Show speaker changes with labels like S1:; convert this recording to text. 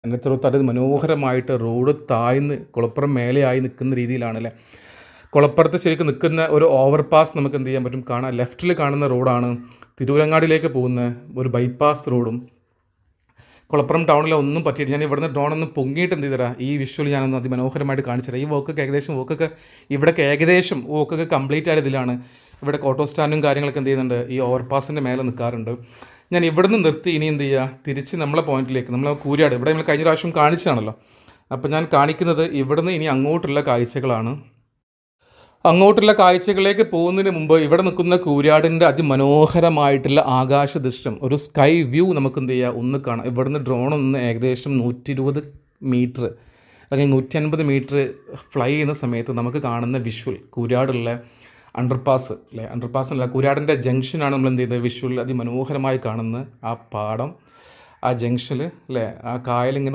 S1: എൻ്റെ ചെറുത്താറ്റ് മനോഹരമായിട്ട് റോഡ് താഴ്ന്ന് കുളപ്പുറം മേലെയായി നിൽക്കുന്ന രീതിയിലാണ് അല്ലേ. കുളപ്പുറത്ത് ശരിക്കും നിൽക്കുന്ന ഒരു ഓവർ പാസ് നമുക്ക് എന്ത് ചെയ്യാൻ പറ്റും കാണാം. ലെഫ്റ്റിൽ കാണുന്ന റോഡാണ് തിരൂരങ്ങാടിയിലേക്ക് പോകുന്ന ഒരു ബൈപ്പാസ് റോഡും. കുളപ്പുറം ടൗണിലെ ഒന്നും പറ്റിയിട്ട് ഞാൻ ഇവിടുന്ന് ഡ്രോണൊന്ന് പൊങ്ങിയിട്ട് എന്ത് ചെയ്തരാ ഈ വിഷ്വൽ ഞാനൊന്ന് അതിമനോഹരമായിട്ട് കാണിച്ചു തരാം. ഈ വോക്കൊക്കെ ഇവിടെയൊക്കെ ഏകദേശം വോക്കൊക്കെ കംപ്ലീറ്റ് ആയ ഇതിലാണ്. ഇവിടെ ഓട്ടോ സ്റ്റാൻഡും കാര്യങ്ങളൊക്കെ എന്ത് ചെയ്യുന്നുണ്ട്, ഈ ഓവർപാസിൻ്റെ മേലെ നിൽക്കാറുണ്ട്. ഞാൻ ഇവിടുന്ന് നിർത്തി ഇനി എന്ത് ചെയ്യുക, തിരിച്ച് നമ്മളെ പോയിന്റിലേക്ക്, നമ്മളെ കൂരിയാട് ഇവിടെ നമ്മൾ കഴിഞ്ഞ പ്രാവശ്യം കാണിച്ചതാണല്ലോ. അപ്പോൾ ഞാൻ കാണിക്കുന്നത് ഇവിടുന്ന് ഇനി അങ്ങോട്ടുള്ള കാഴ്ചകളാണ്. അങ്ങോട്ടുള്ള കാഴ്ചകളിലേക്ക് പോകുന്നതിന് മുമ്പ് ഇവിടെ നിൽക്കുന്ന കൂരാടിൻ്റെ അതിമനോഹരമായിട്ടുള്ള ആകാശ ദൃശ്യം, ഒരു സ്കൈ വ്യൂ നമുക്ക് എന്ത് ചെയ്യുക ഒന്ന് കാണാം. ഇവിടുന്ന് ഡ്രോൺ ഒന്ന് ഏകദേശം 120 മീറ്റർ അല്ലെങ്കിൽ 150 മീറ്റർ ഫ്ലൈ ചെയ്യുന്ന സമയത്ത് നമുക്ക് കാണുന്ന വിഷ്വൽ കൂരാടുള്ള അണ്ടർപാസ് അല്ലേ, അണ്ടർപാസ് അല്ല കൂരാടിൻ്റെ ജംഗ്ഷനാണ് നമ്മൾ എന്ത് ചെയ്തത് വിഷ്വൽ അതിമനോഹരമായി കാണുന്ന ആ പാടം, ആ ജംഗ്ഷനിൽ അല്ലേ, ആ കായലിങ്ങനെ